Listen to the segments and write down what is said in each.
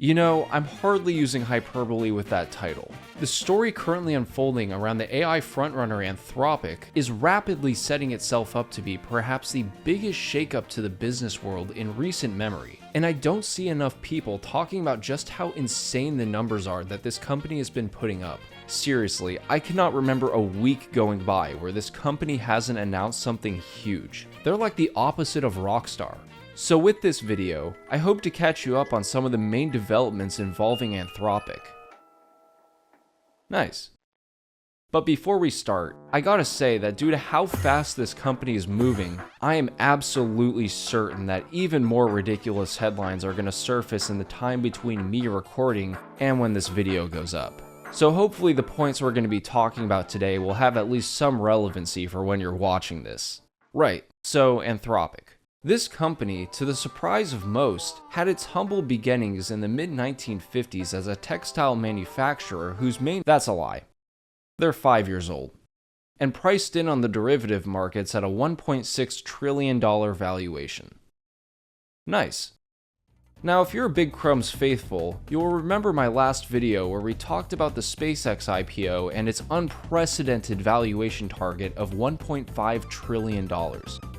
You know, I'm hardly using hyperbole with that title. The story currently unfolding around the AI frontrunner Anthropic is rapidly setting itself up to be perhaps the biggest shakeup to the business world in recent memory. And I don't see enough people talking about just how insane the numbers are that this company has been putting up. Seriously, I cannot remember a week going by where this company hasn't announced something huge. They're like the opposite of Rockstar. So with this video, I hope to catch you up on some of the main developments involving Anthropic. Nice. But before we start, I gotta say that due to how fast this company is moving, I am absolutely certain that even more ridiculous headlines are gonna surface in the time between me recording and when this video goes up. So hopefully the points we're gonna be talking about today will have at least some relevancy for when you're watching this. Right, so Anthropic. This company, to the surprise of most, had its humble beginnings in the mid-1950s as a textile manufacturer whose main— that's a lie. They're 5 years old, and priced in on the derivative markets at a $1.6 trillion valuation. Nice. Now, if you're a Big Crumbs faithful, you'll remember my last video where we talked about the SpaceX IPO and its unprecedented valuation target of $1.5 trillion.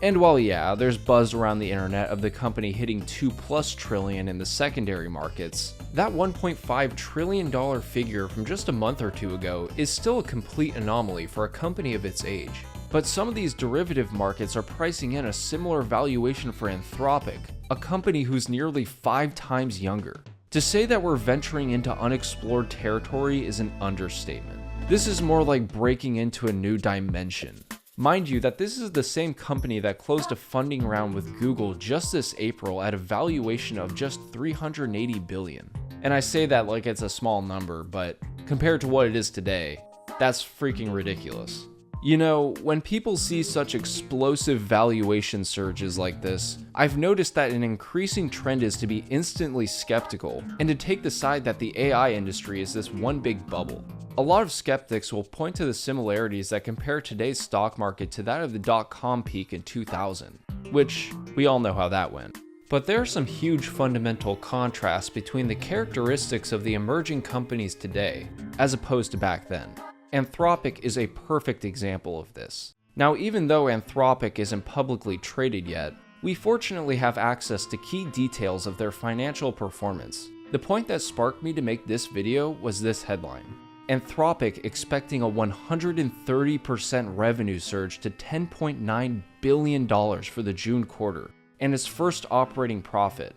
And while yeah, there's buzz around the internet of the company hitting $2+ trillion in the secondary markets, that $1.5 trillion figure from just a month or two ago is still a complete anomaly for a company of its age. But some of these derivative markets are pricing in a similar valuation for Anthropic, a company who's nearly 5 times younger. To say that we're venturing into unexplored territory is an understatement. This is more like breaking into a new dimension. Mind you that this is the same company that closed a funding round with Google just this April at a valuation of just $380 billion. And I say that like it's a small number, but compared to what it is today, that's freaking ridiculous. You know, when people see such explosive valuation surges like this, I've noticed that an increasing trend is to be instantly skeptical and to take the side that the AI industry is this one big bubble. A lot of skeptics will point to the similarities that compare today's stock market to that of the dot-com peak in 2000, which we all know how that went. But there are some huge fundamental contrasts between the characteristics of the emerging companies today as opposed to back then. Anthropic is a perfect example of this. Now, even though Anthropic isn't publicly traded yet, we fortunately have access to key details of their financial performance. The point that sparked me to make this video was this headline: Anthropic expecting a 130% revenue surge to $10.9 billion for the June quarter, and its first operating profit.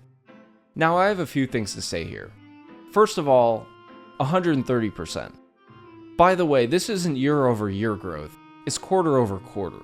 Now, I have a few things to say here. First of all, 130%. By the way, this isn't year-over-year growth, it's quarter-over-quarter.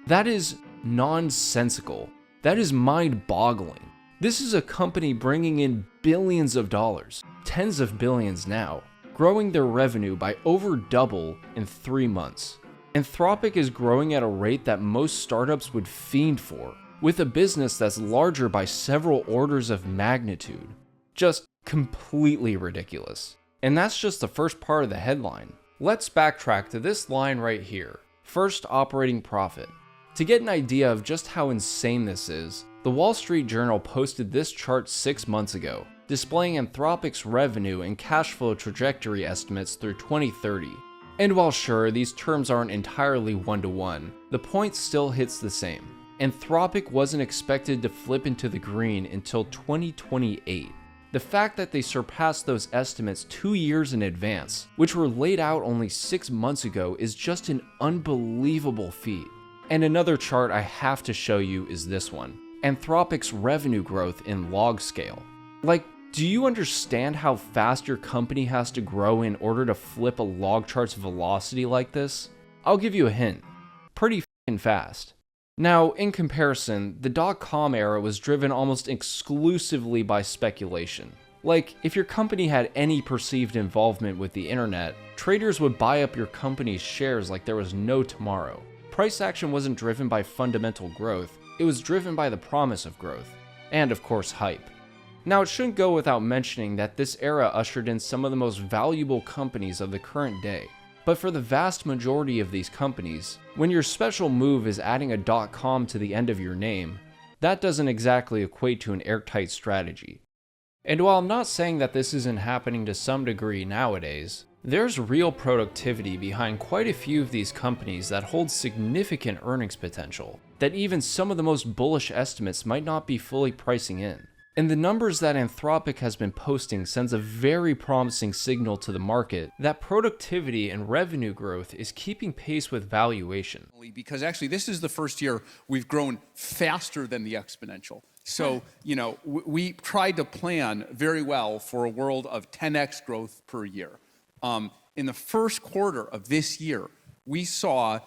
That is nonsensical. That is mind-boggling. This is a company bringing in billions of dollars, tens of billions now, growing their revenue by over double in 3 months. Anthropic is growing at a rate that most startups would fiend for, with a business that's larger by several orders of magnitude. Just completely ridiculous. And that's just the first part of the headline. Let's backtrack to this line right here: first operating profit. To get an idea of just how insane this is, the Wall Street Journal posted this chart 6 months ago, displaying Anthropic's revenue and cash flow trajectory estimates through 2030. And while sure, these terms aren't entirely one-to-one, the point still hits the same. Anthropic wasn't expected to flip into the green until 2028. The fact that they surpassed those estimates 2 years in advance, which were laid out only 6 months ago, is just an unbelievable feat. And another chart I have to show you is this one: Anthropic's revenue growth in log scale. Like, do you understand how fast your company has to grow in order to flip a log chart's velocity like this? I'll give you a hint: pretty f***ing fast. Now, in comparison, the dot-com era was driven almost exclusively by speculation. Like, if your company had any perceived involvement with the internet, traders would buy up your company's shares like there was no tomorrow. Price action wasn't driven by fundamental growth, it was driven by the promise of growth. And of course, hype. Now, it shouldn't go without mentioning that this era ushered in some of the most valuable companies of the current day. But for the vast majority of these companies, when your special move is adding a .com to the end of your name, that doesn't exactly equate to an airtight strategy. And while I'm not saying that this isn't happening to some degree nowadays, there's real productivity behind quite a few of these companies that hold significant earnings potential that even some of the most bullish estimates might not be fully pricing in. And the numbers that Anthropic has been posting sends a very promising signal to the market that productivity and revenue growth is keeping pace with valuation. Because actually this is the first year we've grown faster than the exponential. So, we tried to plan very well for a world of 10x growth per year. In the first quarter of this year, we saw,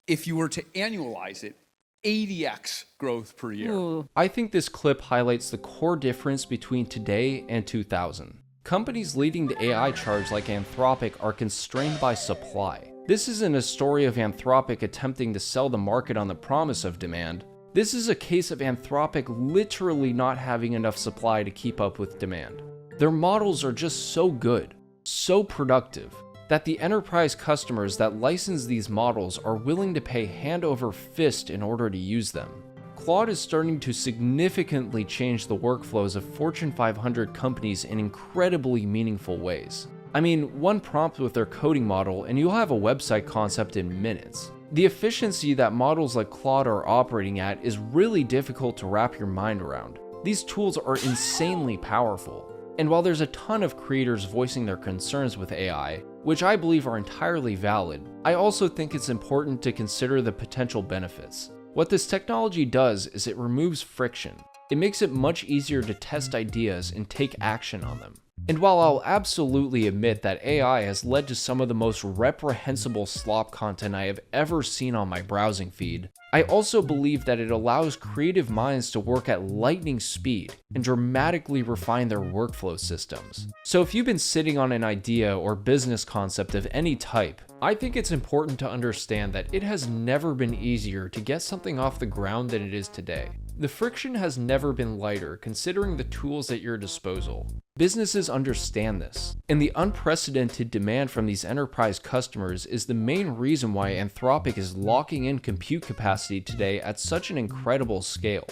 if you were to annualize it, 80x growth per year. Ooh. I think this clip highlights the core difference between today and 2000. Companies leading the AI charge like Anthropic are constrained by supply. This isn't a story of Anthropic attempting to sell the market on the promise of demand. This is a case of Anthropic literally not having enough supply to keep up with demand. Their models are just so good, so productive, that the enterprise customers that license these models are willing to pay hand over fist in order to use them. Claude is starting to significantly change the workflows of Fortune 500 companies in incredibly meaningful ways. I mean, one prompt with their coding model and you'll have a website concept in minutes. The efficiency that models like Claude are operating at is really difficult to wrap your mind around. These tools are insanely powerful. And while there's a ton of creators voicing their concerns with AI, which I believe are entirely valid, I also think it's important to consider the potential benefits. What this technology does is it removes friction. It makes it much easier to test ideas and take action on them. And while I'll absolutely admit that AI has led to some of the most reprehensible slop content I have ever seen on my browsing feed, I also believe that it allows creative minds to work at lightning speed and dramatically refine their workflow systems. So if you've been sitting on an idea or business concept of any type, I think it's important to understand that it has never been easier to get something off the ground than it is today. The friction has never been lighter considering the tools at your disposal. Businesses understand this, and the unprecedented demand from these enterprise customers is the main reason why Anthropic is locking in compute capacity today at such an incredible scale.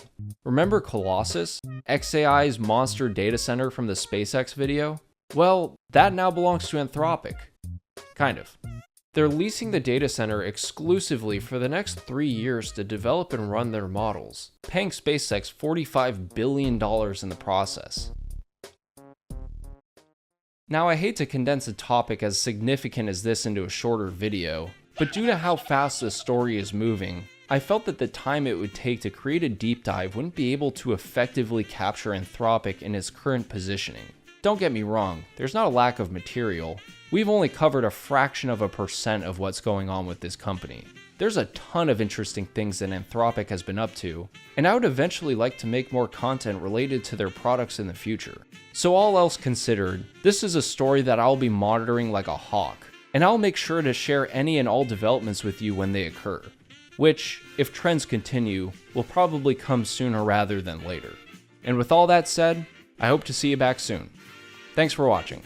Remember Colossus, xAI's monster data center from the SpaceX video? Well, that now belongs to Anthropic. Kind of. They're leasing the data center exclusively for the next 3 years to develop and run their models, paying SpaceX $45 billion in the process. Now, I hate to condense a topic as significant as this into a shorter video, but due to how fast the story is moving, I felt that the time it would take to create a deep dive wouldn't be able to effectively capture Anthropic in its current positioning. Don't get me wrong, there's not a lack of material. We've only covered a fraction of a percent of what's going on with this company. There's a ton of interesting things that Anthropic has been up to, and I would eventually like to make more content related to their products in the future. So all else considered, this is a story that I'll be monitoring like a hawk, and I'll make sure to share any and all developments with you when they occur, which, if trends continue, will probably come sooner rather than later. And with all that said, I hope to see you back soon. Thanks for watching.